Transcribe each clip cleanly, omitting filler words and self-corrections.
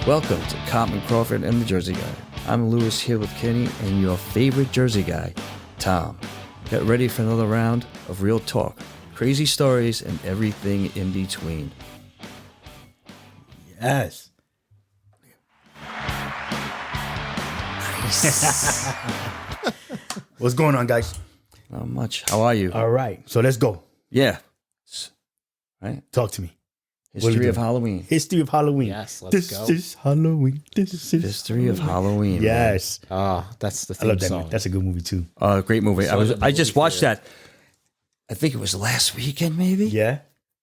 Welcome to Cartman Crawford and the Jersey Guy. I'm Lewis here with Kenny and your favorite Jersey guy, Tom. Get ready for another round of real talk, crazy stories, and everything in between. Yes. What's going on, guys? Not much. How are you? All right. So let's go. Yeah. Right? Talk to me. History of Halloween. History of Halloween. Yes, let's go. This is Halloween. This is History of Halloween. Yes. That's the I theme love that song. movie. That's a good movie, too. Great movie. Saw it in the I just movie watched theater. that. I think it was last weekend, maybe? Yeah.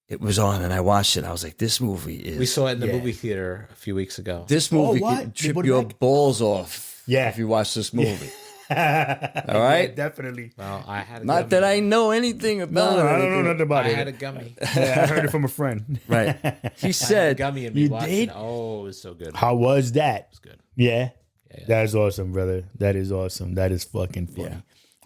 It was on, and I watched it. I was like, this movie is... We saw it in the Yeah. movie theater a few weeks ago. This movie what? could They trip put it your back? balls off Yeah. if you watch this movie. All Yeah, right? definitely. Well, I had a Not gummy. that I know anything about No, it. I don't know nothing about I it. had a gummy. Yeah, I heard it from a friend. Right. He I had a said, gummy and we You watched did? it. Oh, it was so good. How was that? It's good. Yeah. Yeah. That is awesome, brother. That is awesome. That is fucking funny.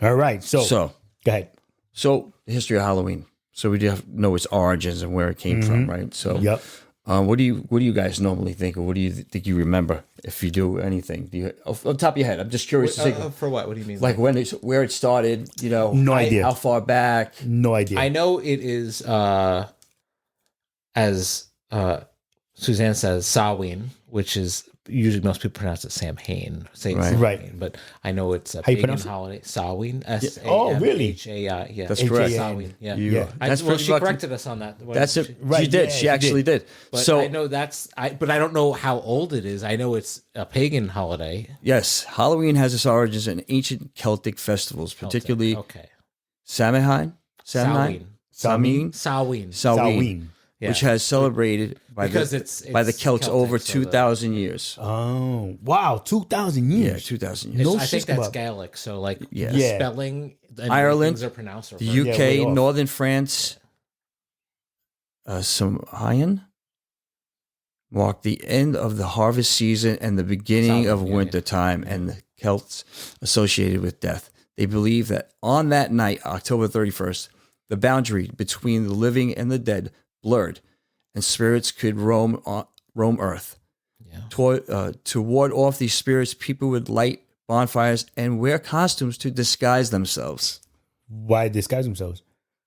All right. So, so, go ahead. the history of Halloween. So we do have to know its origins and where it came from, right? So, Yep. what do you guys normally think, or what do you think you remember if you do anything? Do you, off the top of your head? I'm just curious to see, For what? What do you mean? like where it started. You know, No idea. how far back. No idea. I know it is, as Suzanne says, Samhain, which is usually most people pronounce it Samhain. Say it's Right. Samhain, Right. but I know it's a you pagan pronounce it? holiday. Samhain. Oh, really? S-A-M-H-A-I. Yeah. That's correct. Samhain. Yeah. Yeah. That's Well, pretty she much- corrected us on that. That's it. Right, She did. yeah, she she actually did. But So I know but I don't know how old it is. I know it's a pagan holiday. yes, Halloween has its origins in ancient Celtic festivals, particularly Okay. Samhain. Samhain. Samhain. Samhain. Samhain. Yeah. Which has celebrated by Because the it's by the Celts Celtic, over so 2,000 years. Oh, wow. 2,000 Yeah, years. 2,000 years. No I think system that's up. Gaelic. So like Yes. the Yeah. spelling and Ireland, things are pronounced. Are The very- way UK, off. northern France, Samhain marked the end of the harvest season and the beginning of Samhain, yeah, winter time, and the Celts associated with death. They believe that on that night, October 31st, the boundary between the living and the dead blurred, and spirits could roam Earth. Yeah. To ward off these spirits, people would light bonfires and wear costumes to disguise themselves Why disguise themselves?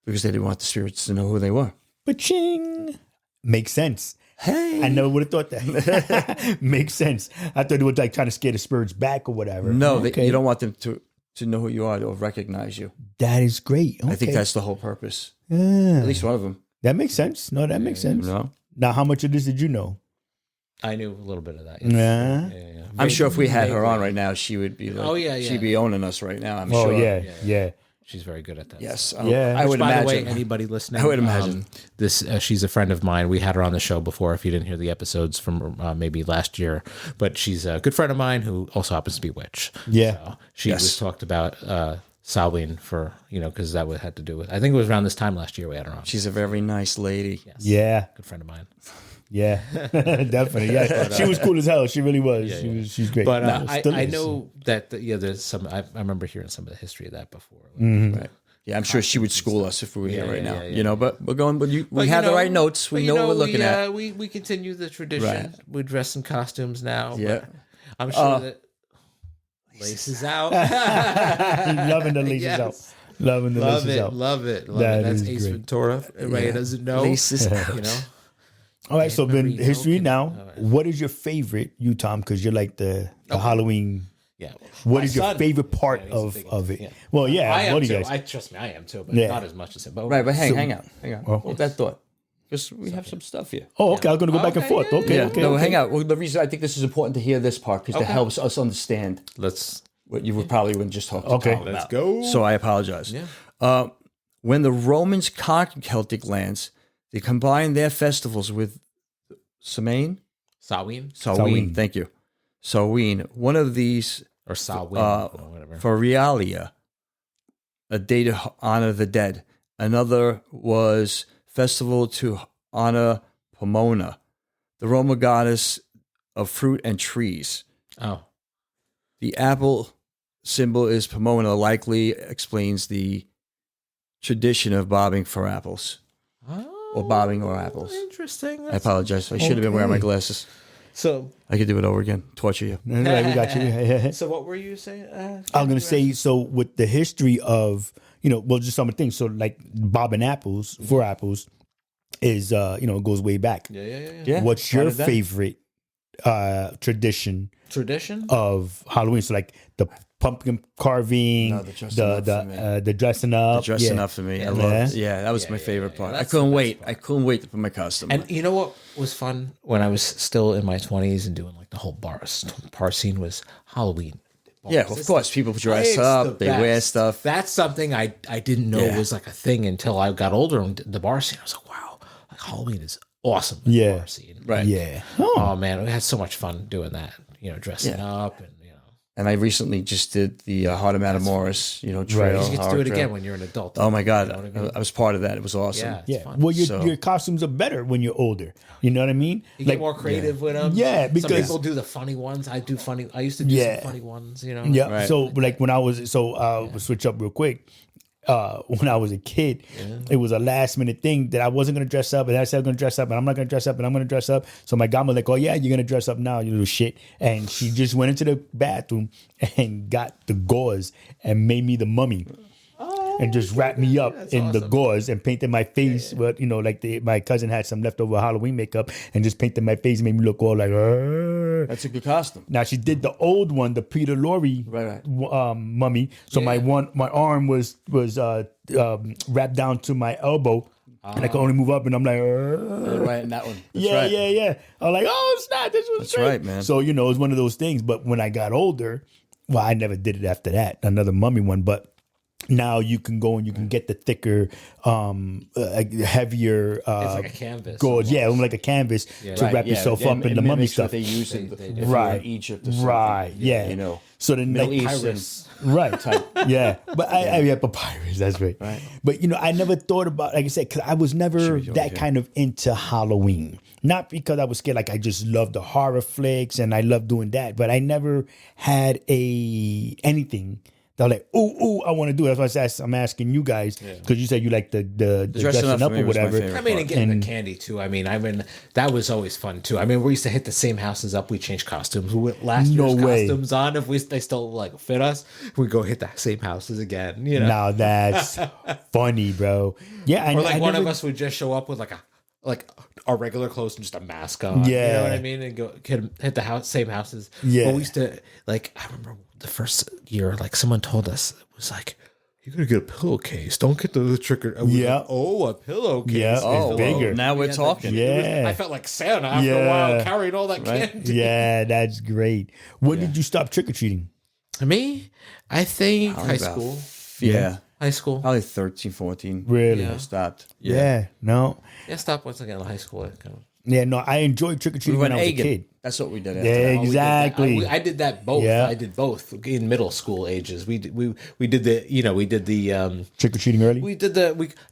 because they didn't want the spirits to know who they were. Ba-ching. Makes sense. Hey, I never would have thought that. Makes sense. I thought it was like trying to scare the spirits back or whatever. no, Okay. you don't want them to know who you are or recognize you. That is great. I think Okay. that's the whole purpose. Yeah. At least one of them. That makes sense. No, that makes sense. You know? Now, how much of this did you know? I knew a little bit of that. Yeah. Yeah. I'm sure if we had her vaguely. on right now, she would be like, Oh, yeah, yeah. she'd be owning us right now. I'm Oh, sure. yeah. She's very good at that. Yes. Yeah. I would By imagine. the way, anybody listening, I would imagine. this. She's a friend of mine. We had her on the show before. If you didn't hear the episodes from maybe last year, but she's a good friend of mine who also happens to be a witch. Yeah. So she Yes. was talked about Samhain for because that had to do with. I think it was around this time last year we had her on. She's a very nice lady. Yes. Yeah. Good friend of mine. Yeah. Definitely. Yeah. She was cool as hell. She really was. She's great. But No, still I is. know that there's some. I remember hearing some of the history of that before. Right. Yeah, I'm sure she would school us if we were here right now. yeah. You know, but we're going. But we But, have you the know- right notes. We but, know you what we're looking at. We continue the tradition. Right. We dress in costumes now. Yeah. But I'm sure that laces out. Loving the laces Yes. out. Loving the Love laces it, out. love it, love That it. That's is Ace great. Ventura. Everybody doesn't know. Laces out. You know. All right. So then Marino history can- now. all right. What is your favorite, you, Tom? Because you're like the Halloween. Yeah. What My is your son- favorite part Yeah, he's a of, big- of it? yeah. Well, yeah. I am what do too. you guys? Trust me, I am too, but Yeah. not as much as him. But Right, but hang on. Oh. Hold that thought. Because we have some stuff here. Oh, okay. I was going to go back and Okay, forth. yeah, Okay. Yeah, Okay. no, okay. hang out. Well, the reason I think this is important to hear this part because it Okay. helps us understand let's what you would probably wouldn't just talk to Okay. Tom about. let's go. So I apologize. Yeah. When the Romans conquered Celtic lands, they combined their festivals with Samhain. Samhain Samhain. Thank you. Samhain. One of these or Samhain or whatever. Feralia, a day to honor the dead. Another was festival to honor Pomona, the Roman goddess of fruit and trees. Oh, The apple symbol is Pomona, likely explains the tradition of bobbing for apples. Or bobbing or apples. Interesting. I apologize. I should have been wearing my Okay. glasses. So I could do it over again. Torture you. Right, we got you. so what were you saying? I was gonna say, so with the history of, well, just some of the things. So like bobbing apples for apples is, it goes way back. Yeah. What's your Part of that. favorite tradition Tradition? of Halloween? So like the pumpkin carving, No, the dressing up for me. the dressing up, Dressing up for me. I love it. Yeah, that was my favorite part. I couldn't wait. I couldn't wait to put my costume on. And you know what was fun when I was still in my 20s and doing like the whole bar scene was Halloween. Yeah, of course. People dress up. They wear stuff. That's something I didn't know was like a thing until I got older and the bar scene. I was like, wow, like Halloween is awesome. In the bar scene. Right. Yeah. Oh man, we had so much fun doing that. Dressing up and And I recently just did the Heart of Matamoros, trail. you get to do it again when you're an adult. Oh my God. You know what I mean? I was part of that. It was awesome. Yeah, it's Yeah. fun. Well, your costumes are better when you're older. You know what I mean? You get more creative with them. Yeah, some because- people do the funny ones. I used to do some funny ones. Yeah. Right. So like when I was we'll switch up real quick. When I was a kid, it was a last minute thing that I wasn't gonna dress up, and I said I'm gonna dress up, and I'm not gonna dress up, and I'm gonna dress up. So my godmother like, oh yeah, you're gonna dress up now, you little shit. And she just went into the bathroom and got the gauze and made me the mummy. And just wrapped me up in the gauze and painted my face. But my cousin had some leftover Halloween makeup and just painted my face and made me look all like. "Arr." That's a good costume. Now she did the old one, the Peter Lorre mummy. So my arm was wrapped down to my elbow, and I could only move up, and I'm like, "Arr." Right, in that one. That's Yeah, right. yeah. I'm like, oh snap, this was That's great. right, man. So it was one of those things. But when I got older, well, I never did it after that, another mummy one, but. Now you can go and you can get the thicker, heavier. It's like a canvas. Gauze, like a canvas to wrap yourself up in the mummy stuff. What they use in Right. in Egypt or something. Right, yeah. So then Middle like Eastern. right, yeah. But I papyrus. That's right. But I never thought about, like I said, because I was never that kind of into Halloween. Not because I was scared. Like I just loved the horror flicks and I loved doing that. But I never had anything. They're like, ooh, I want to do it. That's why I'm asking you guys, because you said you like the dressing up for me or was my whatever. favorite I mean, and getting the candy too. I mean, that was always fun too. I mean, we used to hit the same houses up. We changed costumes. We put last year's costumes on. If they still like fit us, we go hit the same houses again. Now that's funny, bro. Yeah, or like one of us would just show up with like our regular clothes and just a mask on. Yeah. You know what I mean? And go hit the same houses. Yeah. But we used to I remember the first year, like someone told us, it was like, you're gonna get a pillowcase. Don't get the trick or Yeah. like, a pillowcase. Yeah, it's bigger. Now we're talking. Yeah. I felt like Santa after a while carrying all that candy. Yeah, that's great. When did you stop trick or treating? Me? I think high school. Yeah. High school. Probably 13, 14. Really? I stopped. Yeah. No. Yeah, stop once again in high school. Yeah, no. I enjoyed trick or We treating went when I was a Egan. kid. That's what we did after Yeah, that. exactly. I did that both. Yeah. I did both in middle school ages. We did the Trick or treating early.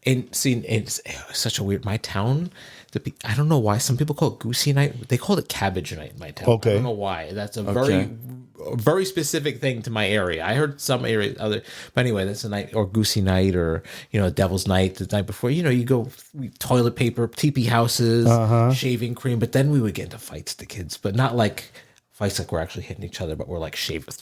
it's such a weird, my town. I don't know why some people call it Goosey Night. They called it Cabbage Night in my town. Okay. I don't know why. That's a very specific thing to my area. I heard some areas but anyway, that's a night, or Goosey Night, or Devil's Night the night before. You go toilet paper, teepee houses, shaving cream. But then we would get into fights, the kids, but not like fights like we're actually hitting each other, but we're like shaving.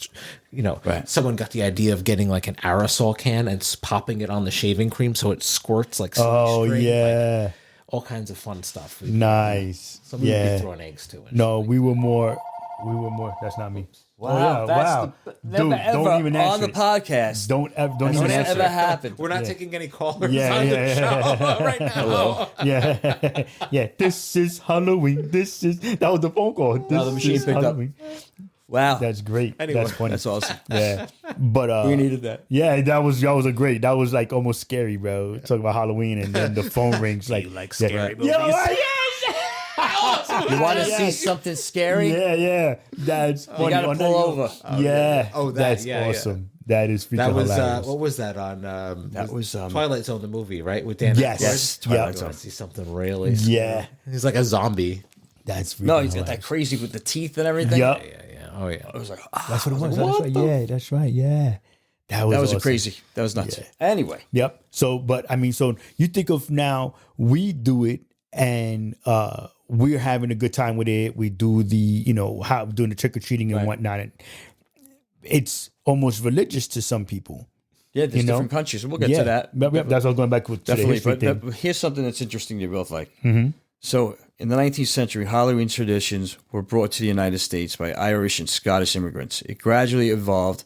Right. Someone got the idea of getting like an aerosol can and popping it on the shaving cream so it squirts like Oh string, yeah, like, all kinds of fun stuff. nice. Some people Yeah. be throwing eggs too. And No, we were more. That's not me. Wow, wow. Dude, don't even answer on the it. podcast. Don't That's even never answer. it. happened. we're not taking any callers Yeah, on yeah, the show right now. Hello. Yeah, yeah. This is Halloween. That was the phone call. This the machine is picked up. Halloween. Wow. That's great. Anyway. That's funny. That's awesome. Yeah, but We needed that. Yeah, that was a great. That was like almost scary, bro. Talking about Halloween and then the phone rings like scary movies? Yeah, right, You want to see something scary? yeah. That's funny. You got to On pull that- over. Yeah. Oh, that, that's yeah, yeah. awesome. That is freaking That was hilarious. what was that on? That was Twilight Zone, the movie, right? With Dan. Yes. Aykroyd? Yes. Twilight I Zone. want to see something really. Yeah. He's like a zombie. That's freaking No, he's got that hilarious. crazy with the teeth and everything. Yup. Yeah. Oh yeah. I was like, That's what it was. What That's right. Yeah, that's right. Yeah. That was that was awesome. crazy. That was nuts. Anyway, Yep. So, but I mean, so you think of now, we do it, and we're having a good time with it. We do the, how doing the trick or treating and whatnot. And it's almost religious to some people. Yeah, there's different countries. We'll get to that. That's what I was going back with. Definitely. To the history But here's something that's interesting you both like. Mm-hmm. So in the 19th century, Halloween traditions were brought to the United States by Irish and Scottish immigrants. It gradually evolved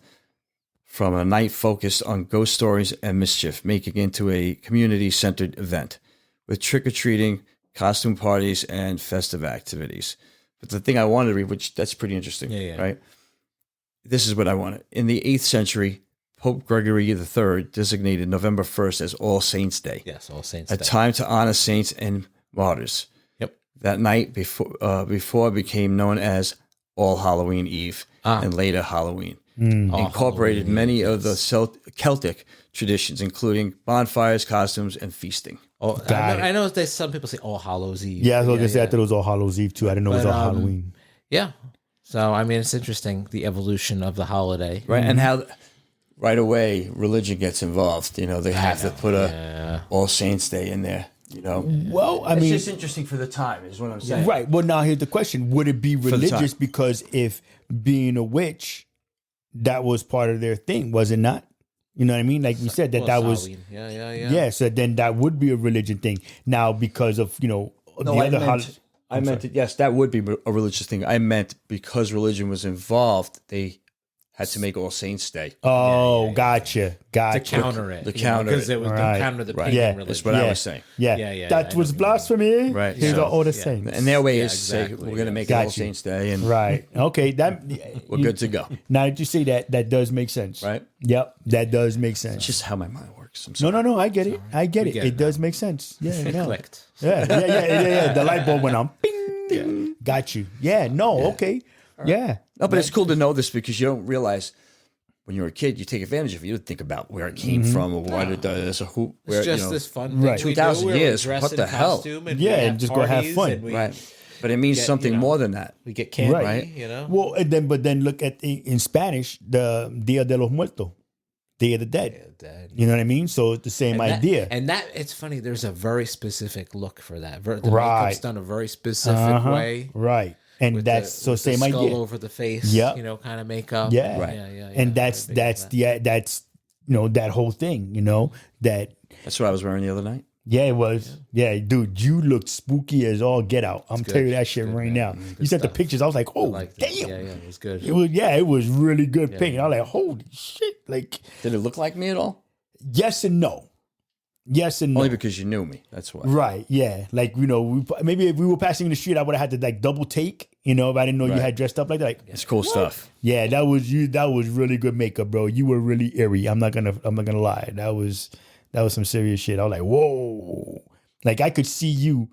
from a night focused on ghost stories and mischief, making it into a community-centered event with trick-or-treating, costume parties, and festive activities. But the thing I wanted to read, which that's pretty interesting, right? This is what I wanted. In the 8th century, Pope Gregory III designated November 1st as All Saints' Day. Yes, All Saints' Day. A time to honor saints and martyrs. Yep. That night before it became known as All Halloween Eve and later Halloween. Incorporated many of the Celtic traditions, including bonfires, costumes, and feasting. Oh, I know some people say All Hallows Eve. Yeah, I was going to say, I thought it was All Hallows Eve too. I didn't know it was All Halloween. Yeah. So, I mean, it's interesting, the evolution of the holiday. Right, and how right away religion gets involved. They have to put All Saints' Day in there. Well, I mean, it's just interesting for the time, is what I'm saying. Right. Well, now here's the question: would it be religious? Because if being a witch, that was part of their thing, was it not? You know what I mean? Like we said, that was Halloween. Yeah. So then that would be a religion thing. Now, because of I meant it. Yes, that would be a religious thing. I meant because religion was involved, they had to make All Saints' Day. Oh, gotcha. To counter it. Because it was to counter the pagan religion. That's what I was saying. Yeah. That was blasphemy. Right. Here's all the saints. And their way is to say, we're going to make it All Saints' Day. And right. Okay. We're good to go. Now that you say that, that does make sense. Right? Yep. That does make sense. It's just how my mind works. No. I get it. It does make sense. Yeah. It clicked. Yeah. The light bulb went on. Bing. Yeah. Got you. Yeah. No. Okay. Right. Yeah. No, but it's cool to know this because you don't realize when you're a kid, you take advantage of it. You don't think about where it came from or what it does or who. Where, it's just this fun thing. 2,000 years. What the hell? And just go have fun. Right. But it means something more than that. We get candy, right? Well, but then look at in Spanish, the Dia de los Muertos, Day of the Dead. You know what I mean? So it's the same idea. And that it's funny. There's a very specific look for that. The makeup's done a very specific way. Right. And that's same skull idea over the face. Kind of makeup. Yeah. Right. Yeah. And that's that whole thing. That's what I was wearing the other night. Yeah, it was. Yeah, dude, you looked spooky as all get out. I'm telling you that shit right now. You sent the pictures. I was like, oh, damn. Yeah, it was good. It was really good paint. I was like, holy shit. Like, did it look like me at all? Yes and no. Yes and no. Only because you knew me. That's why. Right. Yeah. Like, maybe if we were passing in the street, I would have had to double take, if I didn't know you had dressed up like that. Like, it's cool stuff. Yeah, that was you. That was really good makeup, bro. You were really eerie. I'm not gonna lie. That was some serious shit. I was like, whoa. Like, I could see you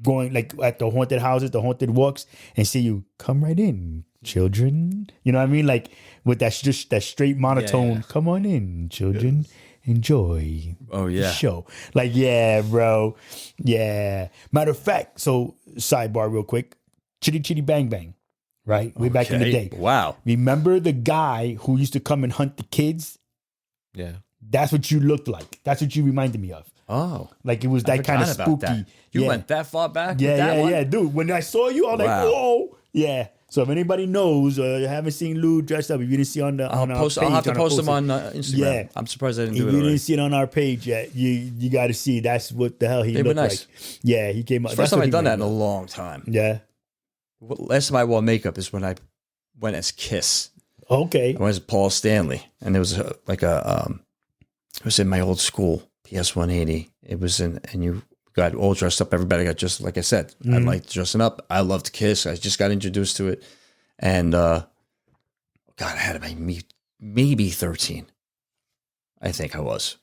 going like at the haunted houses, the haunted walks, and see you come right in, children. You know what I mean? Like with that straight monotone. Come on in, children. Yes. Enjoy the show. Like, yeah, bro. Yeah. Matter of fact, so sidebar real quick. Chitty Chitty Bang Bang, right? Way back in the day. Wow. Remember the guy who used to come and hunt the kids? Yeah. That's what you looked like. That's what you reminded me of. Oh. Like it was that kind of spooky. That. You went that far back? Yeah. Dude, when I saw you, I was like, whoa. Yeah. So if anybody knows or you haven't seen Lou dressed up, if you didn't see on our page, I'll have to post them on Instagram. Yeah. I'm surprised I didn't do it already. If you didn't see it on our page yet, you got to see that's what the hell he looked like. Yeah, he came up. First time I've done that in a long time. Yeah. Last time I wore makeup is when I went as Kiss. Okay. I went as Paul Stanley. And there was it was in my old school, PS 180. It was and you got all dressed up. Everybody got just like I said. I liked dressing up. I loved Kiss. I just got introduced to it, and God, I had maybe 13. I think I was,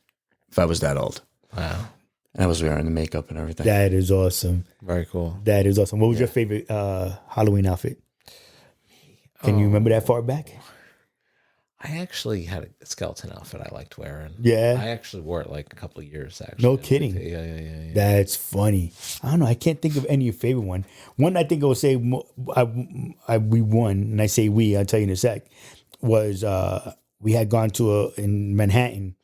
if I was that old. Wow. And I was wearing the makeup and everything. That is awesome. Very cool. That is awesome. What was your favorite Halloween outfit? Can you remember that far back? I actually had a skeleton outfit I liked wearing. Yeah. I actually wore it like a couple of years, actually. No kidding. Yeah. That's funny. I don't know. I can't think of any favorite one. One I think I would say we won, and I say we, I'll tell you in a sec, was we had gone in Manhattan.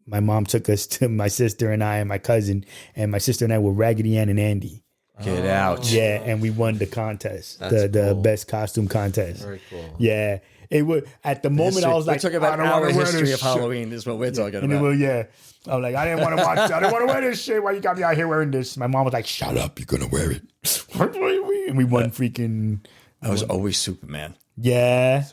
My mom took us to my sister and I and my cousin, and my sister and I were Raggedy Ann and Andy. Get out. Yeah, and we won the contest, That's the cool. best costume contest. Very cool. Yeah, it would. At the moment, I was like, we're talking about I don't want our to wear history this of shit. Halloween. Is what we're talking And it about. was, I'm like, I didn't want to watch. I didn't want to wear this shit. Why you got me out here wearing this? My mom was like, shut up, you're gonna wear it. And we won freaking. I was always Superman. Yeah.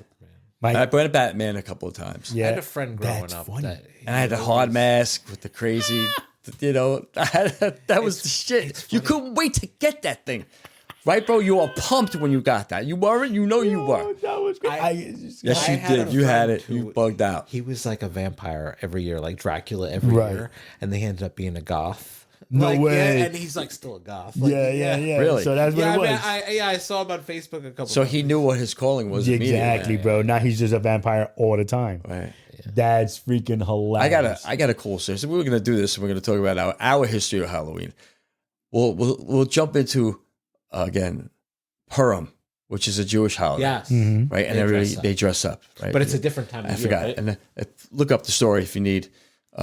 I went Batman a couple of times. Yeah. I had a friend growing That's up funny. that And I had the hard mask with the crazy, that was the shit. You couldn't wait to get that thing. Right, bro? You were pumped when you got that. You weren't? You know you were. That was great. Yes, I you had did. a You had friend it. You who- bugged out. he was like a vampire every year, like Dracula every Right. year, and they ended up being a goth. No Like, way. Yeah, and he's like still a goth. Like, yeah. Really? So that's what Yeah, it was. I saw him on Facebook a couple. So times. he knew what his calling was Exactly, bro. Now he's just a vampire all the time. Right. That's freaking hilarious. I got a cool story. So we're gonna do this and we're gonna talk about our history of Halloween. We'll jump into again Purim, which is a Jewish holiday. Yes, Right, and They they dress dress up, right? but it's a different time. Of I year, forgot. right? And look up the story if you need,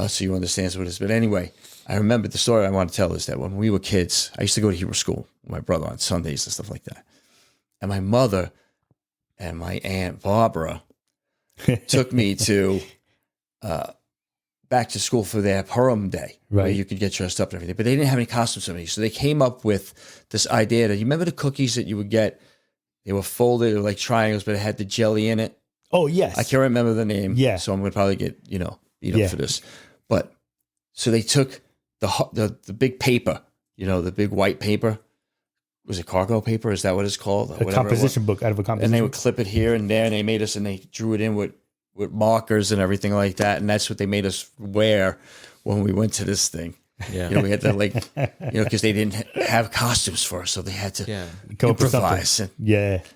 so you understand what it is. But anyway, I remember the story I want to tell is that when we were kids, I used to go to Hebrew school with my brother on Sundays and stuff like that. And my mother and my aunt Barbara took me to back to school for their Purim day, where Right. you could get dressed up and everything. But they didn't have any costumes for me, so they came up with this idea that you remember the cookies that you would get. They were folded, they were like triangles, but it had the jelly in it. Oh yes. I can't remember the name. Yeah. So I'm going to probably get, beat up Yeah. for this. But so they took the big paper, the big white paper. Was it cargo paper? Is that what it's called? A composition book out of a composition. And they would clip it here and there, and they made us, and they drew it in with markers and everything like that. And that's what they made us wear when we went to this thing. Yeah. We had to because they didn't have costumes for us, so they had to Come up with something. improvise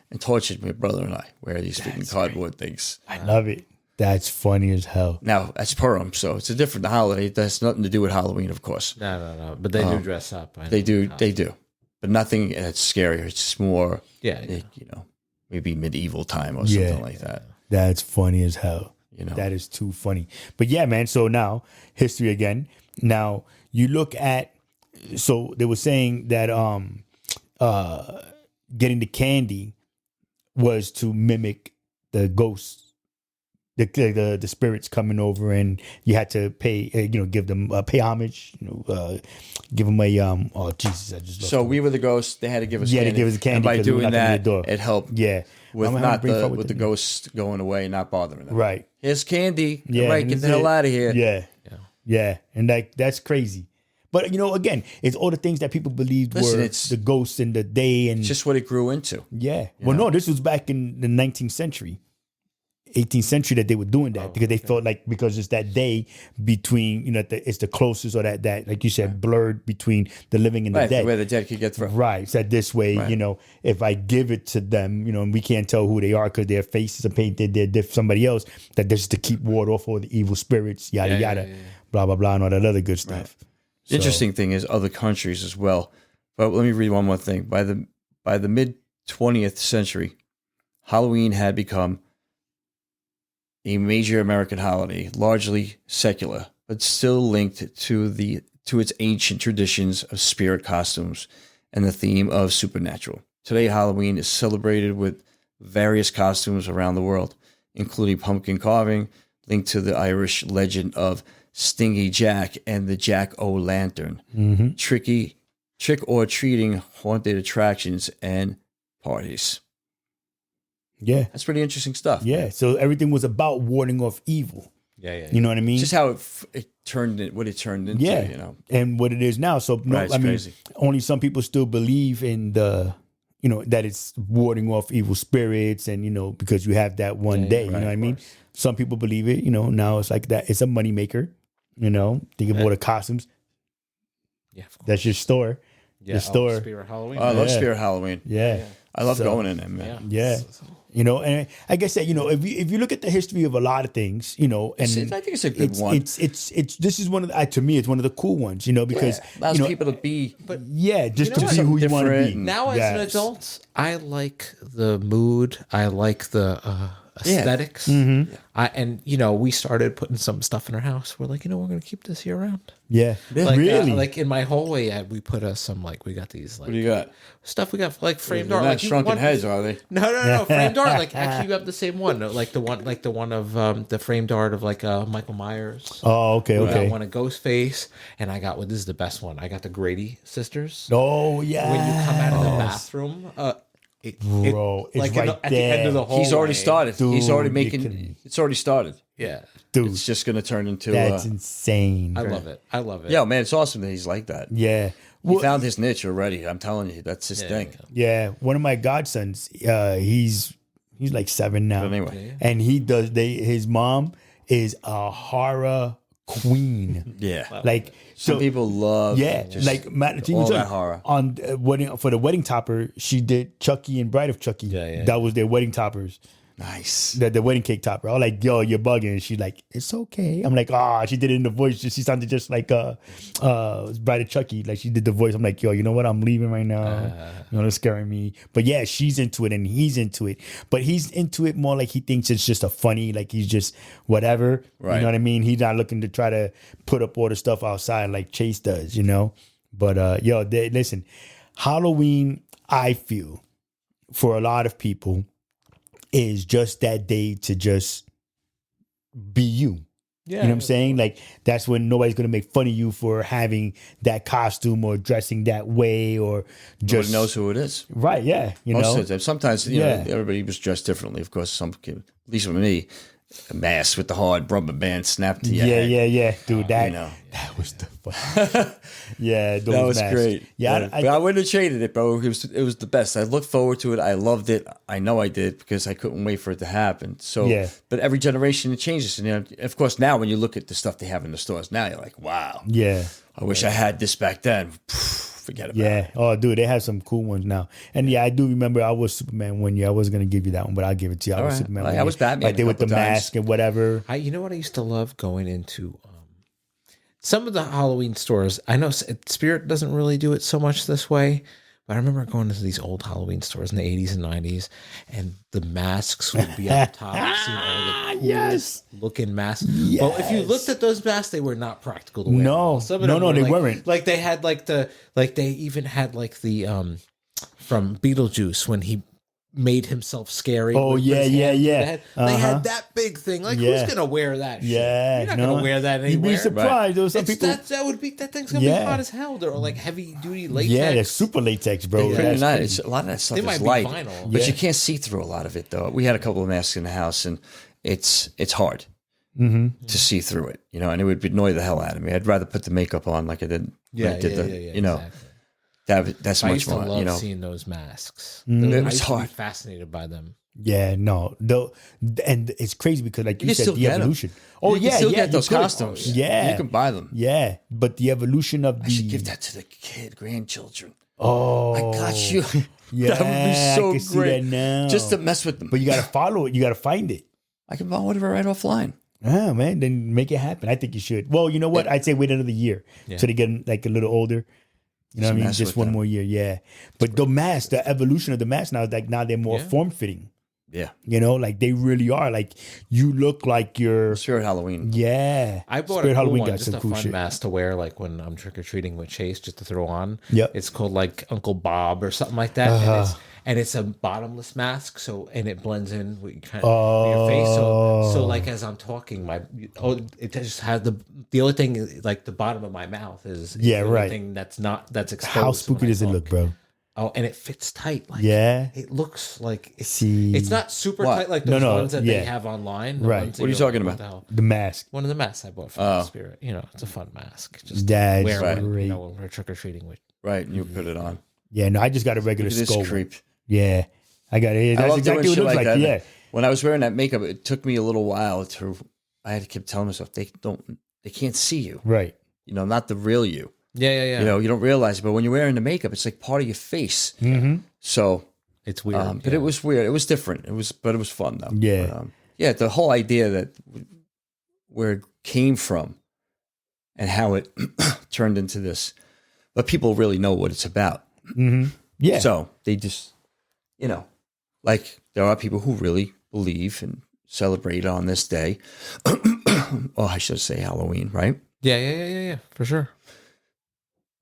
and tortured my brother and I wear these freaking cardboard things. I love it. That's funny as hell. Now that's Purim, so it's a different holiday. It has nothing to do with Halloween, of course. No. But they do dress up. I They know. do, but nothing that's scarier. It's just more, Yeah. maybe medieval time or something like that. That's funny as hell. know. That is too funny. But yeah, man. So now history again. Now you look at. So they were saying that getting the candy was to mimic the ghosts, the spirits coming over, and you had to pay, give them pay homage, give them a oh Jesus, I just lost So it. we were the ghosts. They had to give us Yeah, candy. they give us candy And by 'cause we were doing knocking on that, the door. it helped Yeah, with I'm having not a brain fart with the ghost going away, not bothering them. right. Here's candy. Yeah, Right, and get it's the hell it. out of here. Yeah, and that's crazy. But again, it's all the things that people believed Listen, were it's- the ghosts and the day and It's just what it grew into. yeah. Well, no, this was back in the 19th century, 18th century that they were doing that because they felt like because it's that day between it's the closest or that like you said blurred between the living and the Right, dead. where the dead could get through. Right. Said this way, Right. if I give it to them, and we can't tell who they are because their faces are painted, they're somebody else, that this is to keep ward off all the evil spirits, yada, yada, blah, blah, blah, and all that other good stuff. The interesting thing is other countries as well. But let me read one more thing. By the mid 20th century, Halloween had become a major American holiday, largely secular, but still linked to its ancient traditions of spirit costumes and the theme of supernatural. Today, Halloween is celebrated with various costumes around the world, including pumpkin carving, linked to the Irish legend of Stingy Jack and the Jack-o'-lantern, trick or treating haunted attractions and parties. Yeah. That's pretty interesting stuff. Yeah. So everything was about warding off evil. Yeah. You know what I mean? Just how it turned into, Yeah. And what it is now. So, Right, it's crazy. only some people still believe in the, that it's warding off evil spirits and, because you have that one day. You know what I mean? Some people believe it, now it's like that. It's a moneymaker, think of all the costumes. Yeah. Of course. That's your store. Yeah. Your store. Spirit Halloween. I love Yeah. Spirit Halloween. Yeah. I love So- going in there, man. Yeah. And I guess that, if you look at the history of a lot of things, and I think it's a good one. It's this is one of the, to me, it's one of the cool ones, because, Allows people to be. just to know be who you want to be. different. Now, as an Yes. adult, I like the mood. I like the aesthetics. And we started putting some stuff in our house. We're like, we're gonna keep this year round. Yeah, Like, really. like in my hallway, we put some we got these What do you got? stuff. We got like framed They're art. not Like shrunken heads, are they? No, framed art. Like actually, you have the same one. Like the one of the framed art of like Michael Myers. Oh, okay, I got okay. one of Ghostface, and I got this is the best one. I got the Grady sisters. Oh, yeah. When you come out of the bathroom, Bro, it's like right at the end of the there. hallway. He's already started. He's already Dude, making. It's already started. Yeah, Dude, It's just going to turn into. that's insane. I love it. I love it. Yeah, man, it's awesome that he's like that. Yeah. He Well, found his niche already. I'm telling you, that's his thing. yeah. One of my godsons, he's like 7 now. But anyway, And he does, his mom is a horror queen. yeah. Like, Some so, people love. yeah, just like all that horror. on wedding for the wedding topper. She did Chucky and Bride of Chucky. Yeah. That was their wedding toppers. Nice. The wedding cake topper. I was like, yo, you're bugging. And she's like, it's okay. I'm like, she did it in the voice. She sounded just like Bride of Chucky. Like she did the voice. I'm like, yo, you know what? I'm leaving right now. It's scaring me. But yeah, she's into it and he's into it. But he's into it more like he thinks it's just a funny, like he's just whatever. Right. You know what I mean? He's not looking to try to put up all the stuff outside like Chase does, But listen, Halloween, I feel, for a lot of people, is just that day to just be you. Yeah, You know what I'm saying? Like, that's when nobody's going to make fun of you for having that costume or dressing that way or just. Nobody knows who it is. Right, yeah. Most of the time. Sometimes, Yeah. everybody was dressed differently. Of course, at least with me, a mask with the hard rubber band snapped to your head. Yeah. Dude, that know. that was the fun. Yeah, those That was masks. great. Yeah, but I wouldn't have traded it, bro. It was the best. I looked forward to it. I loved it. I know I did because I couldn't wait for it to happen. So, Yeah. But every generation it changes. And of course, now when you look at the stuff they have in the stores, now you're like, wow. yeah. I wish I had this back then. Forget about it. Yeah. Oh, dude, they have some cool ones now. And yeah, I do remember I was Superman one year. I wasn't gonna give you that one, but I'll give it to you. I was right. Superman. Like, one I was year. Batman Like they a with the couple times. mask and whatever. You know what I used to love going into some of the Halloween stores. I know Spirit doesn't really do it so much this way, but I remember going to these old Halloween stores in the 80s and 90s, and the masks would be up top. Seeing all the Yes. looking masks. Well, if you looked at those masks, they were not practical to wear. No. Some of No, them no, were they like, weren't. Like they had they even had like the from Beetlejuice when he made himself scary. Oh, with yeah, his yeah, hand through yeah. the head. They had that big thing. Like, Yeah. who's gonna wear that? Yeah, shit? You're not no. gonna wear that You'd anywhere. be surprised. There was some people. That thing's gonna Yeah. be hot as hell. They're like heavy duty latex. Yeah, they're super latex, bro. Pretty That's nice. crazy. A lot of that stuff They might is be light, vinyl. but Yeah. you can't see through a lot of it, though. We had a couple of masks in the house, and it's hard Mm-hmm. to see through it, and it would annoy the hell out of me. I'd rather put the makeup on like I did. when I did Exactly. That's I much used to more. love seeing those masks. Mm-hmm. It I was used to be hard. fascinated by them. Yeah, no, and it's crazy because, like you can said, still the get 'em. evolution. Oh You yeah, can still yeah, get you those could. costumes. Yeah, You can buy them. Yeah, but the evolution of I should give that to the grandchildren. Oh, I got you. Yeah, that would be so I can see great. that now. Just to mess with them. But you got to follow it. You got to find it. I can buy whatever right offline. Oh man, then make it happen. I think you should. Well, you know what? I'd say wait another year so they get like a little older. You know what I mean? mess Just with one them. more year, yeah. But the mask, the evolution of the mask now is like now they're more form fitting. Yeah. Like they really are. Like you look like you're. Spirit Halloween. Yeah, I bought Spirit a cool Halloween one, got just some a cool fun shit. mask to wear, like when I'm trick or treating with Chase, just to throw on. Yep. It's called like Uncle Bob or something like that, and it's a bottomless mask, and it blends in with your face. So like as I'm talking, it just has the only thing like the bottom of my mouth is the only right. thing that's exposed. How spooky does it look, bro? Oh, and it fits tight. Like, Yeah. it looks like See. it's not super What? tight like those No, ones that yeah. they have online. Right. Ones that What are you go, talking "What about?" the hell?" The mask. One of the masks I bought from Spirit. It's a fun mask. Just That's wear right. when, when we're trick or treating with. Right. And you put it on. Yeah, no, I just got a regular Look at skull. this creep. Yeah, I got it. I That's love exactly doing what it shit looks like like. that. Yeah. When I was wearing that makeup, it took me a little while I had to keep telling myself they can't see you. Right. Not the real you. Yeah. You don't realize it, but when you're wearing the makeup, it's like part of your face. Mm-hmm. So It's weird. but it was weird. It was different. But it was fun though. Yeah. But, the whole idea that where it came from and how it turned into this, but people really know what it's about. Mm-hmm. Yeah. So they just, like there are people who really believe and celebrate on this day. Oh, I should say Halloween, right? Yeah, for sure.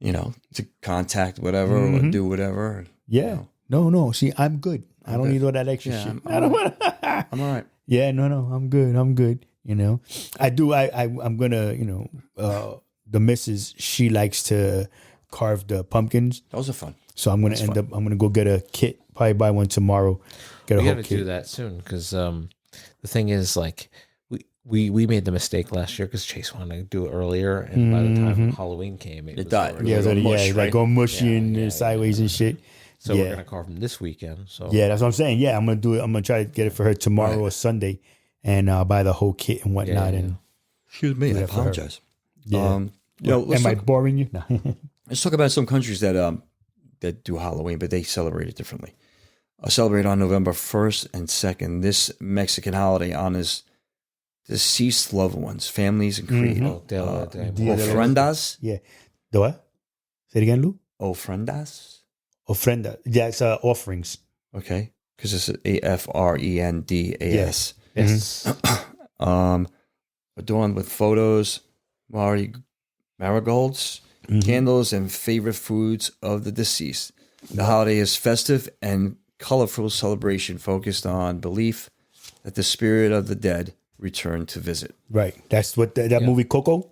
To contact whatever or do whatever. Yeah. No. See, I'm good. I don't need all that extra shit. I'm all right. Yeah, no, I'm good. I do. I'm gonna. The missus, she likes to carve the pumpkins, Those are fun. so I'm gonna go get a kit. Probably buy one tomorrow. Get a We whole got to kit. do that soon because the thing is, like, we made the mistake last year because Chase wanted to do it earlier, and by the time Halloween came, it was died. already- Yeah, Little mush, like right? go mushy and sideways and shit. So yeah. we're gonna carve them this weekend. So Yeah, that's what I'm saying. Yeah, I'm gonna do it. I'm gonna try to get it for her tomorrow or Sunday, and buy the whole kit and whatnot. Yeah. And Excuse me, I that for her. apologize. yeah, Let's am I talk, boring you? No. let's talk about some countries that do Halloween, but they celebrate it differently. Celebrate on November 1st and 2nd. This Mexican holiday honors deceased loved ones, families, and create Dia ofrendas. Yeah. The what? Say it again, Lou. Ofrendas. Ofrenda. Yeah, it's offerings. Okay, because it's AFRENDAS. yes. Adorned with photos, marigolds, candles, and favorite foods of the deceased. The holiday is festive and colorful celebration focused on belief that the spirit of the dead returned to visit. Right. That's what that movie Coco.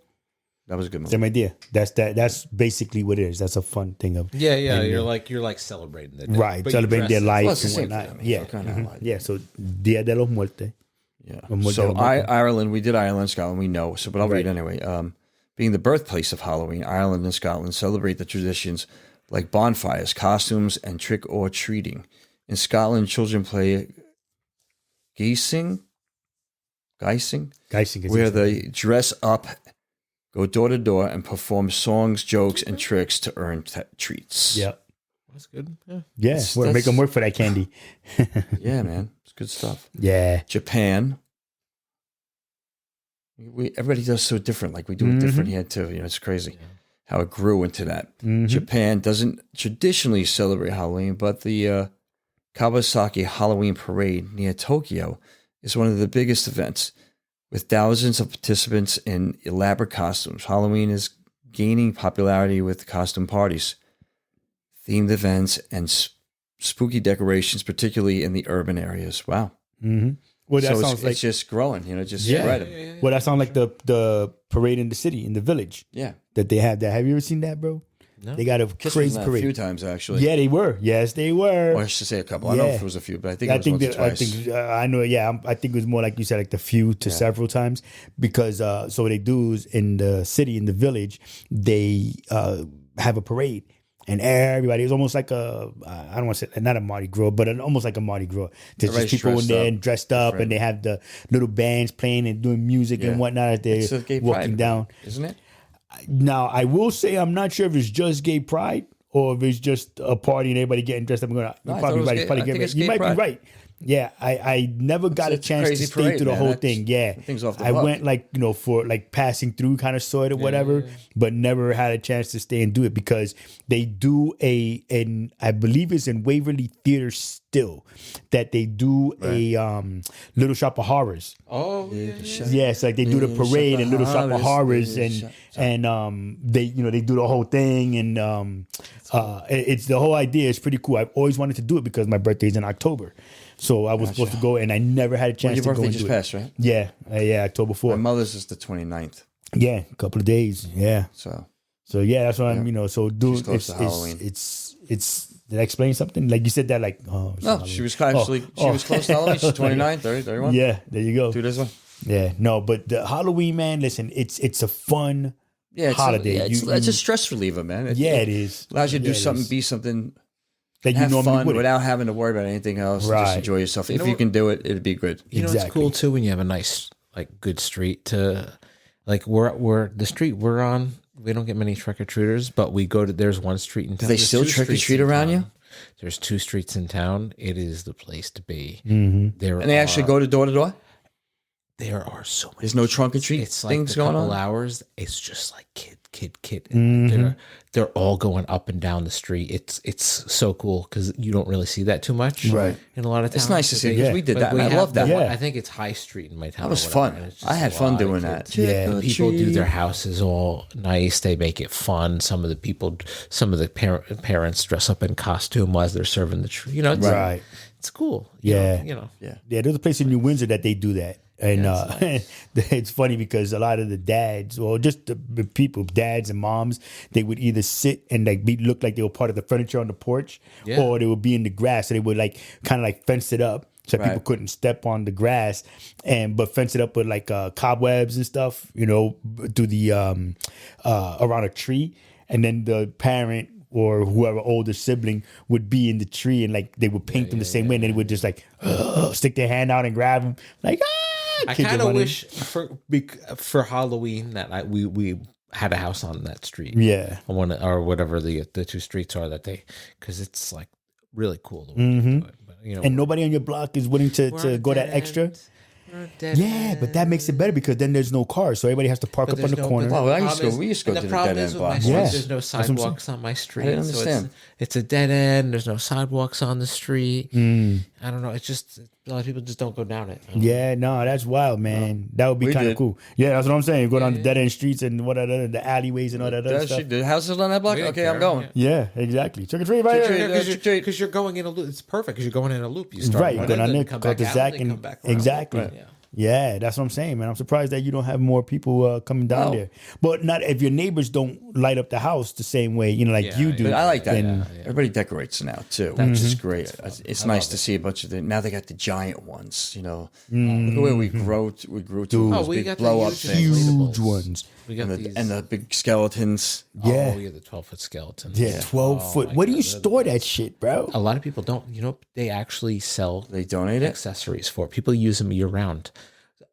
That was a good movie. Same idea. That's basically what it is. That's a fun thing of Yeah. You're like celebrating the day, right, but you celebrating their dress life Well, it's the and same whatnot. thing. I mean, Yeah. so kinda like- Yeah. So Dia de los Muertos. Yeah. Muertos So de los Muertos. Ireland, we did Ireland, Scotland, we know. So, but I'll read Right. anyway. Being the birthplace of Halloween, Ireland and Scotland celebrate the traditions like bonfires, costumes, and trick or treating. In Scotland, children play geising, Geising is where they dress up, go door to door, and perform songs, jokes, and tricks to earn treats. Yeah. That's good. Yeah. Yeah. We'll make them work for that candy. Yeah, man, it's good stuff. Yeah. Japan. Everybody does so different. Like we do it different here too. It's crazy how it grew into that. Japan doesn't traditionally celebrate Halloween, but the Kawasaki Halloween Parade near Tokyo is one of the biggest events with thousands of participants in elaborate costumes. Halloween is gaining popularity with costume parties, themed events, and spooky decorations, particularly in the urban areas. Wow. Well, that So sounds like it's just growing, just spreading. well, that sounds like the parade in the city, in the village Yeah. that they have. That have you ever seen that, bro? No. They got a Kiss was crazy in that a few parade. times, actually. Yeah, they were. Yes, they were. Or I should say a couple. I don't know if it was a few, but I think it was once or twice. I know. Yeah, I think it was more like you said, like the few to several times, because so what they do is in the city, in the village, they have a parade. And everybody, it's almost like I don't want to say, not a Mardi Gras, but almost like a Mardi Gras. There's just Everybody's people in there dressed and dressed up, Right. and they have the little bands playing and doing music and whatnot as It's a they're gay walking pride, down. isn't it? Now, I will say I'm not sure if it's just gay pride or if it's just a party and everybody getting dressed up and going. No, I thought it was gay. I think it's You gay might pride. be right. Yeah, I never got a it's a chance to crazy stay parade, through the man. whole That's- thing. Yeah, that thing's off the I hook. went for like passing through kind of sort of whatever, but never had a chance to stay and do it because they do and I believe it's in Waverly Theater still that they do a Little Shop of Horrors. Oh, Yeah, it's like they do the parade and Little Shop of Horrors and they they do the whole thing and it's the whole idea is pretty cool. I've always wanted to do it because my birthday's in October, so I was supposed to go and I never had a chance Your to go birthday and just do it. passed, right? Yeah, October My 4th. mother's is the 29th. Yeah, a couple of days. Yeah, So so yeah, that's what I'm. So do She's close to Halloween. It's. Did I explain something? Like you said that like it's no, Halloween. she was actually she was close to Halloween. She's 29, 30, 31. Yeah, there you go. 2 days away. Yeah, no, but the Halloween, man. Listen, it's a fun Yeah, holiday. It's a stress reliever, man. it is. Allows you to do Yeah, it something, is. be something, that you have normally fun wouldn't. without having to worry about anything else. And Right. just enjoy yourself. If know you what- can do it, it'd be good. You know, it's Exactly. cool too when you have a nice, like, good street to, like, we're the street we're on. We don't get many trick or treaters, but we go to. There's one street in town. they There's still two trick or streets treat in around town. you? There's 2 streets in town. It is the place to be. Mm-hmm. And they actually go to door to door? There are so many. There's no trunk or treat It's like things the going couple on? hours. It's just like kids kid. And they're all going up and down the street. It's so cool because you don't really see that too much, Right. In a lot of towns. It's nice to see because we did that. And I love that. Yeah. I think it's High Street in my town. That was or whatever, fun. and it's I just had a fun lot of doing kids. that. Yeah. And people do their houses all nice. They make it fun. Some of the parents dress up in costume as they're serving the tree. It's, Right. It's cool. Yeah. You know. Yeah. Yeah, there's a place in New Windsor that they do that. And it's funny because a lot of the dads, or just the people, dads and moms, they would either sit and like look like they were part of the furniture on the porch, or they would be in the grass. So they would like kind of like fence it up so people couldn't step on the grass, but fence it up with like cobwebs and stuff, to the around a tree, and then the parent or whoever older sibling would be in the tree, and like they would paint them the same way, and they would just like stick their hand out and grab them, like I kind of wish for Halloween that we had a house on that street, on one or whatever the two streets are that day, because it's like really cool the way they do it. But, and nobody on your block is willing to go that extra. Yeah, but that makes it better because then there's no cars, so everybody has to park up on the corner. We used to go to the dead end block. There's no sidewalks on my street. I didn't understand. So it's a dead end. There's no sidewalks on the street. I don't know. It's just a lot of people just don't go down it. Yeah, no, that's wild, man. That would be kind of cool. Yeah, that's what I'm saying. Go down the dead end streets and the alleyways and all that other stuff. The houses on that block? Okay, I'm going. Yeah, exactly. Trick or treat right here. Because you're going in a loop. It's perfect because you're going in a loop. You start Right, going on there, come go back to out, Zach, and then and come back around. exactly. Right. Yeah, that's what I'm saying, man. I'm surprised that you don't have more people coming down there. But not if your neighbors don't light up the house the same way, like you do. But I like that. Everybody decorates now too, which is great. It's nice to see a bunch of now they got the giant ones. Look at where we grew to. Those big blow up things, huge ones. We got and the big skeletons. Yeah. Oh, yeah, the 12-foot skeletons. Yeah, 12 foot. Where do you store that shit, bro? A lot of people don't. They actually sell. They donate accessories for it. People use them year round.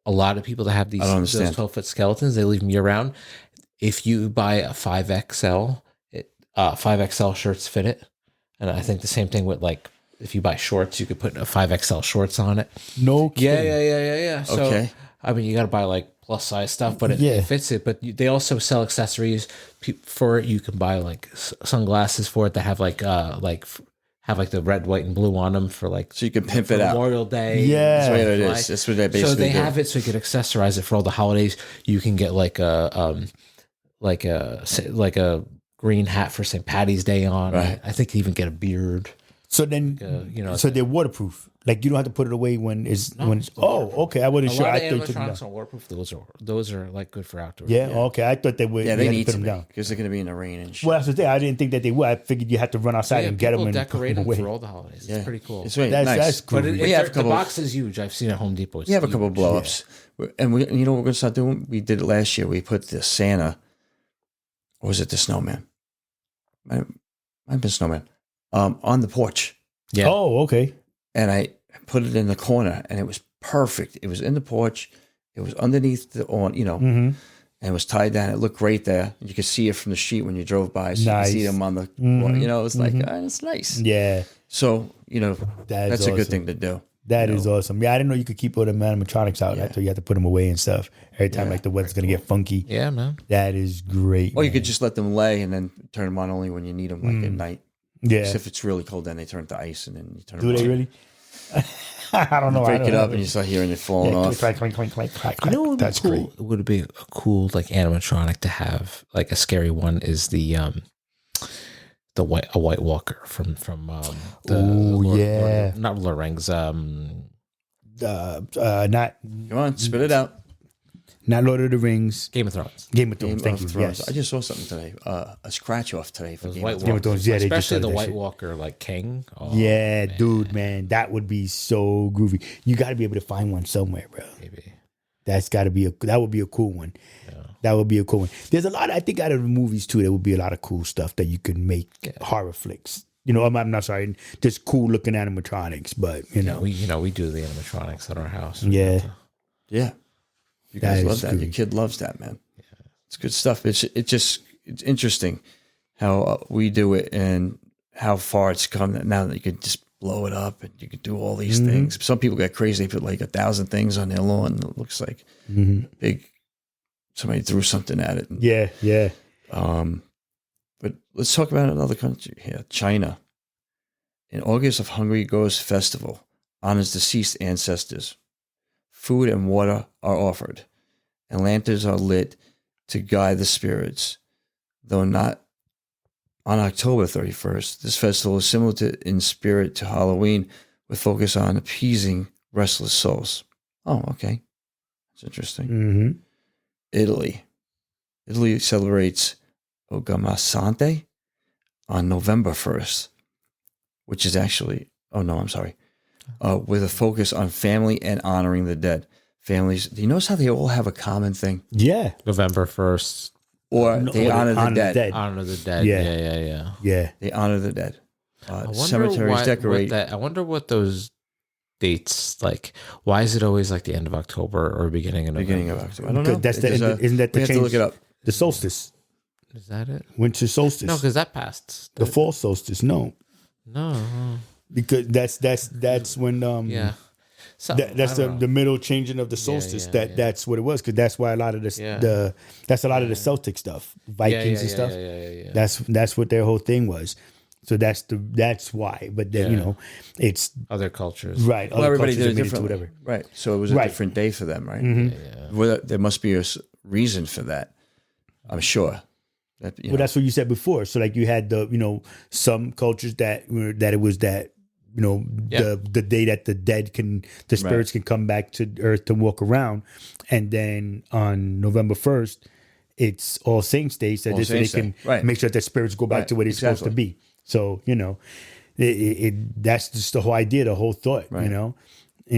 A lot of people that have those 12-foot skeletons, they leave them year round. If you buy a 5XL, 5XL shirts fit it, and I think the same thing with like if you buy shorts, you could put a 5XL shorts on it. No kidding. Yeah. So I mean, you got to buy like plus size stuff, but it fits it. But they also sell accessories for it. You can buy like sunglasses for it that have have like the red, white, and blue on them for like so you can pimp it out. Memorial Day. Yeah, that's what it is. That's what they basically do. So they do. have it so you can accessorize it for all the holidays. You can get like a green hat for St. Patty's Day on. Right. I think you even get a beard. So then, so they're waterproof. Like you don't have to put it away when it's okay. I wasn't sure. A lot I of thought animatronics are waterproof. Those are like good for outdoors. Yeah, okay. I thought they would. Yeah, they need to put to them be down because they're going to be in the rain and shit. Well, that's the thing. I didn't think that they would. I figured you had to run outside and get them and decorate put them away. for all the holidays. It's pretty cool. It's really That's nice. cool. But the box is huge. I've seen it at Home Depot. We have a couple of blow ups, and we, what we're going to start doing? We did it last year. We put the Santa, or was it the snowman? Might have been snowman on the porch. Yeah. Oh, okay. And I put it in the corner, and it was perfect. It was in the porch. It was underneath the and it was tied down. It looked great there. You could see it from the street when you drove by. So you could see them on the, it's like, it's nice. Yeah. So, that's a good thing to do. That is awesome. Yeah, I didn't know you could keep all the animatronics out. I thought you had to put them away and stuff. Every time, like the weather's going to get funky. Yeah, man. That is great. Or you could just let them lay and then turn them on only when you need them, like at night. Yeah. Because if it's really cold, then they turn to ice and then you turn Do them on. they really? I don't know. Break it up and you start hearing it falling off. Clank, clank, clank, clank, clank. You know what would That's be cool? great. It would be a cool like animatronic to have, like a scary one is the White Walker from not Lord Rings. Not Come on, spit it out. not Lord of the Rings. Game of Thrones. Game of Thrones. Thank you. Thrones. Yes. I just saw something today. A scratch off today for Game of White Thrones. Thrones. Yeah, they just Especially started the that White shit. Walker like king. Oh, Yeah, dude, man, that would be so groovy. You got to be able to find one somewhere, bro. maybe. That would be a cool one. That would be a cool one. There's a lot, I think, out of the movies too. There would be a lot of cool stuff that you can make horror flicks. I'm not sorry, just cool looking animatronics, but We do the animatronics at our house. Yeah. Yeah. You guys That love is that. good. Your kid loves that, man. Yeah. It's good stuff. It's interesting how we do it and how far it's come now that you can just blow it up and you can do all these things. Some people get crazy. They put like 1,000 things on their lawn. It looks like big. Somebody threw something at it. And Yeah. But let's talk about another country here, China. In August, of Hungry Ghost Festival honors deceased ancestors. Food and water are offered, and lanterns are lit to guide the spirits. Though not on October 31st, this festival is similar in spirit to Halloween, with focus on appeasing restless souls. Oh, okay. That's interesting. Mm-hmm. Italy celebrates Ogamasante on November 1st, which is actually, with a focus on family and honoring the dead. Families, do you notice how they all have a common thing? Yeah. November 1st. Or they honor the dead. Honor the dead. Yeah. They honor the dead. I Cemeteries decorate. I wonder what those dates like. Why is it always like the end of October or beginning of November? Beginning of October. I don't know. That's isn't that the we have change? to look it up. The solstice. Is that it? Winter solstice. No, because that passed. the fall solstice. No. Because that's when Yeah. So, that's the middle changing of the solstice. That's what it was, because that's why a lot of this that's a lot of the Celtic stuff, Vikings and stuff. That's what their whole thing was. So that's why. But then it's other cultures, right? Well, everybody did it differently, differently, right? So it was a different day for them, right? Mm-hmm. Well, there must be a reason for that. I'm sure. That's what you said before. So like you had some cultures that it was that. The day that the spirits can come back to earth to walk around. And then on November 1st, it's All Saints Day, so they can make sure that spirits go back to where they're supposed to be. So, that's just the whole idea, the whole thought, And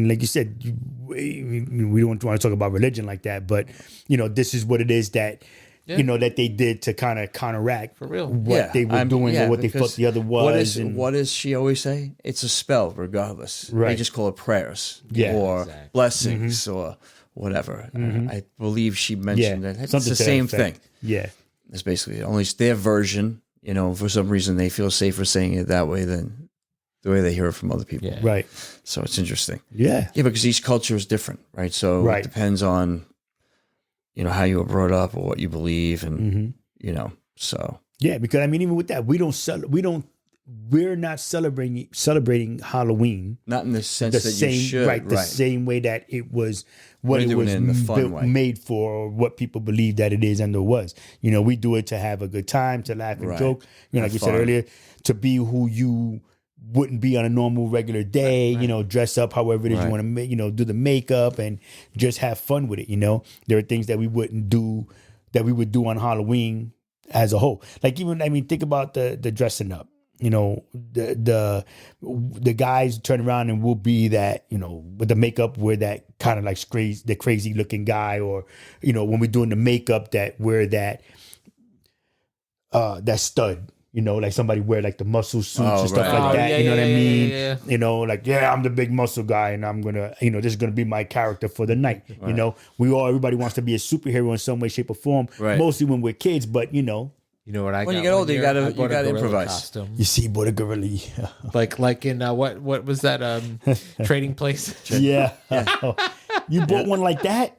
like you said, we don't want to talk about religion like that, but, this is what it is that, that they did to kind of counteract for real what they were doing or what they thought the other was. What does she always say? It's a spell, regardless. Right. They just call it prayers or blessings or whatever. I believe she mentioned that it's the same thing. Yeah. It's basically only their version. For some reason they feel safer saying it that way than the way they hear it from other people. Yeah. Right. So it's interesting. Yeah. Yeah, because each culture is different, right? So it depends on how you were brought up or what you believe, and so because I mean, even with that, we're not celebrating Halloween, not in the sense that you should, the same way that it was what it was made for, or what people believe that it is and it was. We do it to have a good time, to laugh and joke. Like you said earlier, to be who you wouldn't be on a normal regular day, dress up however it is you want to make, do the makeup and just have fun with it. There are things that we wouldn't do that we would do on Halloween as a whole. Like think about the dressing up. The guys turn around and will be that, with the makeup, we're that kind of like the crazy looking guy, or, when we're doing the makeup, that we're that stud. Like somebody wear like the muscle suits and stuff like that. What I mean? Yeah. I'm the big muscle guy, and I'm gonna, this is gonna be my character for the night. Right. Everybody wants to be a superhero in some way, shape, or form. Right. Mostly when we're kids, but You know what I got? When you get older, you gotta improvise. Costume. You see, bought a gorilla. like in what was that Trading Place? Yeah. You bought one like that?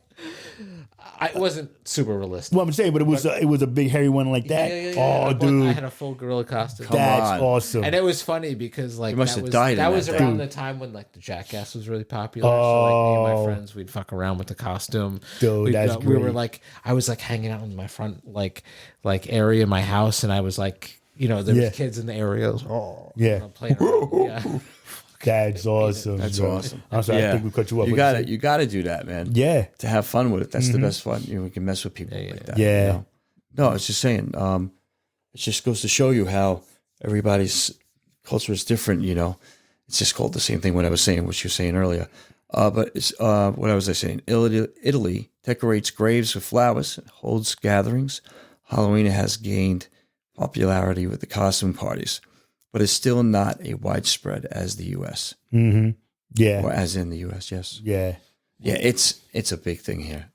It wasn't super realistic. Well, I'm saying, but it was a big hairy one like that. Yeah. Dude, I had a full gorilla costume. That's awesome. And it was funny because like that was around the time when like the Jackass was really popular. So like me and my friends, we'd fuck around with the costume. Dude, that's great. We were like, I was like hanging out in my front like area of my house, and I was like, there was kids in the area. Playing around. That's awesome. That's awesome. I'm sorry, I think we cut you off. You got to do that, man. Yeah. To have fun with it. That's the best fun. We can mess with people like that. Yeah. No, I was just saying, it just goes to show you how everybody's culture is different, It's just called the same thing what I was saying, what you were saying earlier. But it's, what was I saying? Italy decorates graves with flowers, holds gatherings. Halloween has gained popularity with the costume parties, but it's still not a widespread as the U.S. Mm-hmm. Yeah. Or as in the U.S., yes. Yeah. Yeah, it's a big thing here.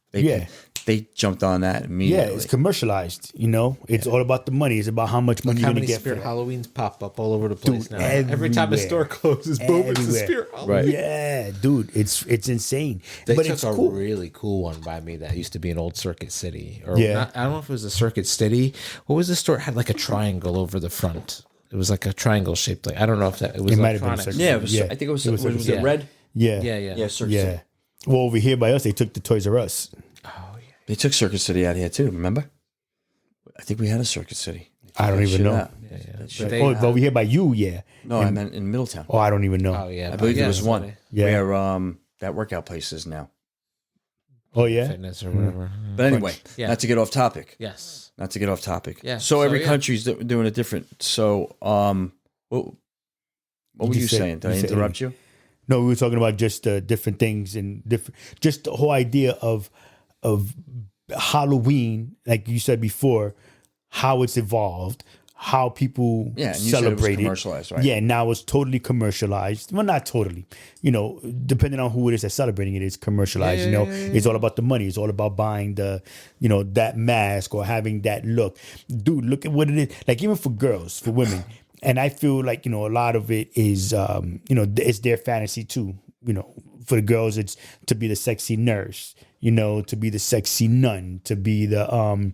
They jumped on that immediately. Yeah, it's commercialized. It's all about the money. It's about how much money you're How going to many get Spirit for it. Halloweens pop up all over the place now? Everywhere. Every time a store closes, boom, it's a Everywhere. Spirit Halloween. Right. Yeah, dude, it's insane. They but took it's a cool. really cool one by me that used to be an old Circuit City. Or Yeah. I don't know if it was a Circuit City. What was the store? It had like a triangle over the front. It was like a triangle shaped. Like I don't know if that it was. It might have been a electronics. Circuit Yeah, it was, Yeah. I think it was. It was Was Circuit it red? Yeah. Yeah. Circuit Yeah. City. Well, over here by us, they took the Toys R Us. They took Circuit City out here too. Remember? I think we had a Circuit City. I don't even know. That shit They- out. Over here by you, yeah. No, I meant in Middletown. Oh, I don't even know. Oh yeah, I believe there was that's one what Yeah. where that workout place is now. Oh, yeah. fitness or whatever. But anyway, Yeah. not to get off topic. Yes. Not to get off topic. Yeah. So every yeah. country's doing it different. So what were You you said- saying? Did you I said- interrupt you? No, we were talking about just different things and just the whole idea of Halloween, like you said before, how it's evolved, how people Yeah, and you said it was celebrate commercialized, right? Yeah, now it's totally commercialized. Well, not totally. Depending on who it is that's celebrating it, it's commercialized. It's all about the money. It's all about buying the, that mask or having that look. Dude, look at what it is. Like even for girls, for women. And I feel like, a lot of it is, it's their fantasy too. For the girls, it's to be the sexy nurse, to be the sexy nun, to be the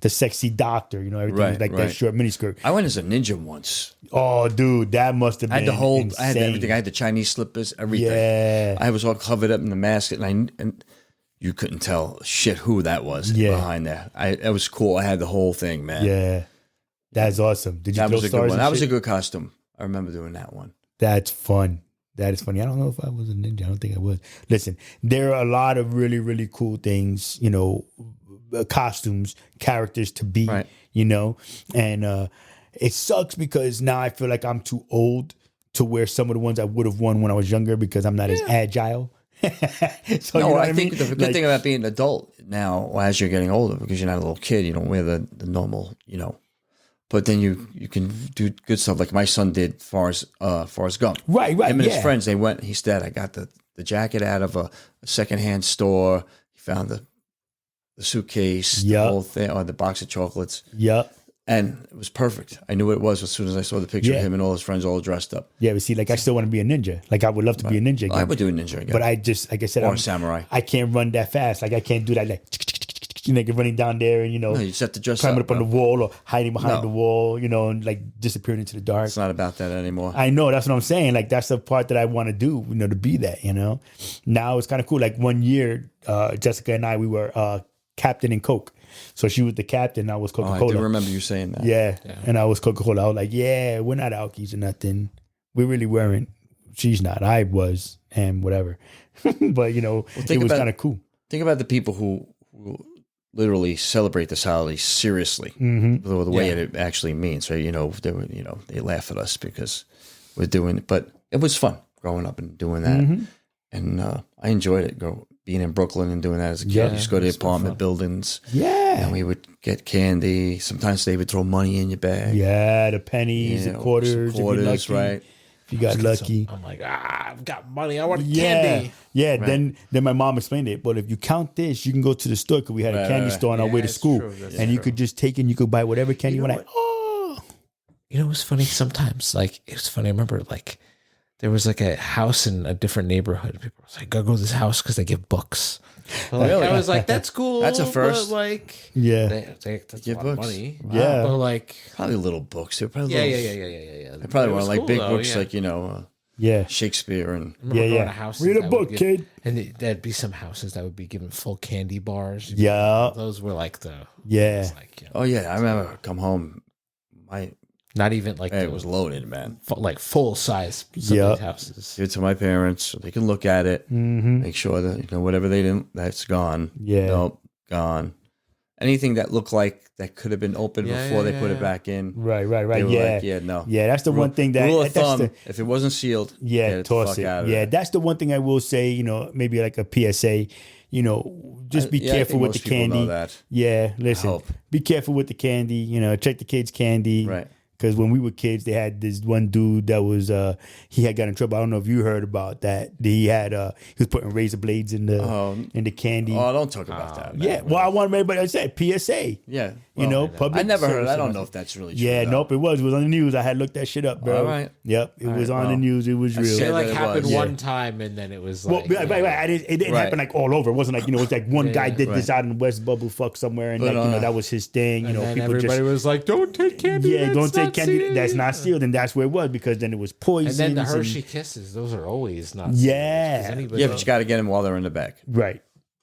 sexy doctor, everything Right, is like right. that short miniskirt. I went as a ninja once. Oh, dude, that must have I been had the whole, insane. I had everything. I had the Chinese slippers, everything. Yeah. I was all covered up in the mask, and you couldn't tell shit who that was behind there. It was cool. I had the whole thing, man. Yeah. That's awesome. Did you That throw was a good stars one. and That was a shit? good costume. I remember doing that one. That's fun. That is funny. I don't know if I was a ninja. I don't think I was. Listen, there are a lot of really, really cool things, costumes, characters to be, Right. and it sucks because now I feel like I'm too old to wear some of the ones I would have worn when I was younger because I'm not as agile. So, No, you know what I think mean? the good Like, thing about being an adult now, as you're getting older, because you're not a little kid, you don't wear the normal, But then you can do good stuff like my son did Forrest Gump. Right, Him and yeah. his friends, they went, he said, I got the jacket out of a secondhand store. He found the suitcase, the Yep. whole thing, or the box of chocolates. Yep. And it was perfect. I knew what it was as soon as I saw the picture Yeah. of him and all his friends all dressed up. Yeah, but see, like I still want to be a ninja. Like I would love to be a ninja again. I would do a ninja again. But I just, like I said, or a samurai. I can't run that fast. Like I can't do that. Like running down there and No, you just have to dress climbing up up on the bro. wall or hiding behind No. the wall, and like disappearing into the dark. It's not about that anymore. I know, that's what I'm saying. Like that's the part that I want to do, to be that. Now it's kind of cool. Like one year, Jessica and I, we were captain in Coke. So she was the captain. I was Oh, I Coca-Cola. do remember you saying that. Yeah. And I was Coca-Cola. I was like, yeah, we're not alkies or nothing. We really weren't. She's not. I was, and whatever. But, it was kind of cool. Think about the people who literally celebrate this holiday seriously, Mm-hmm. the way it actually means, right? They laugh at us because we're doing it, but it was fun growing up and doing that. Mm-hmm. And I enjoyed it, being in Brooklyn and doing that as a kid. Yeah, You used to go to the apartment buildings, Yeah. and we would get candy. Sometimes they would throw money in your bag. Yeah, the pennies, You the know, quarters, some quarters, if you're lucky. right? If you got lucky. I'm like, I've got money. I want Yeah, candy. yeah. Then my mom explained it. But if you count this, you can go to the store because we had a candy right. store on our Yeah, way to it's school, true. That's and you true. could just take it. and You could buy whatever candy you know want. Like, oh, It was funny sometimes. Like it was funny. I remember like there was like a house in a different neighborhood. People were like, go to this house because they give books. Like, I was like, that's cool. That's a first. But like, yeah, that's Give a lot of books. money. Yeah. But like, Probably little books. They're probably yeah. They probably It weren't was like cool, big though, books yeah. like yeah. Shakespeare and I remember Yeah, going yeah. to houses Read a that book, would kid. And there'd be some houses that would be given full candy bars. Yeah. Those were like the Yeah. it's like, oh yeah, I remember come home. not even like It the, was loaded, man. like full size some Yeah. of these houses. Give it to my parents so they can look at it, make sure that whatever they didn't, that's gone. Yeah. Nope, gone. Anything that looked like that could have been opened before they put it back in. Right. They were Yeah, like, yeah, no. Yeah, that's the one thing that Rule of that's thumb: the, if it wasn't sealed, yeah, get the toss fuck it. out of Yeah, there. that's the one thing I will say. Maybe like a PSA. Just be Yeah, I careful think with most the people know candy. that. Yeah, listen, hope. be careful with the candy. Check the kids' candy. Right. Because when we were kids, they had this one dude that was he had got in trouble. I don't know if you heard about that. He was putting razor blades in the candy. Oh, don't talk about that. Yeah, well, I want everybody to say PSA. Yeah, You know, public. I never heard. service I don't know if that's really true. Yeah, though. nope, it was. It was on the news. I had looked that shit up, bro. All right. Yep, it was on the well, news. It was I real. said It like that it happened was. one time, and then it was Well, like, right. It didn't Right. happen like all over. It wasn't like, it's like one guy did this right. out in West Bubblefuck somewhere, and But, like, that was his thing. and then People everybody just was like, "Don't take candy. yeah, that's don't take not candy. sealed." That's not sealed, and that's where it was because then it was poison. And then the Hershey Kisses, those are always not. Yeah. sealed, 'cause anybody- Yeah, but you got to get them while they're in the bag. right,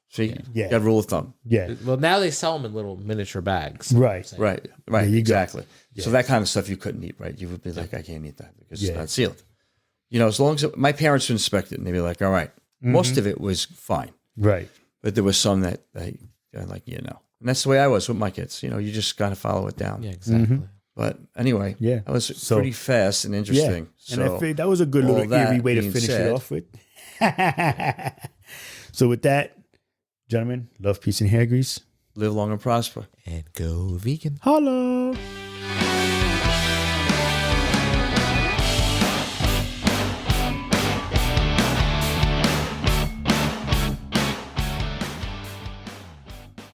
See, Yeah. you got rule of thumb. yeah, Well, now they sell them in little miniature bags. right. Right, There you go. exactly. So that kind of stuff you couldn't eat, right? You would be like, I can't eat that because Yeah. it's not sealed. As long as my parents would inspect it and they'd be like, all right. Most of it was fine, Right. but there was some that and that's the way I was with my kids. You just got to follow it down. Yeah, exactly. But anyway, Yeah. that was So- pretty fast and Yeah, interesting. and I So think that was a good all little that eerie way to being finish said- it off with. So with that, gentlemen, love, peace, and hair grease. live long and prosper. And go vegan. Holla.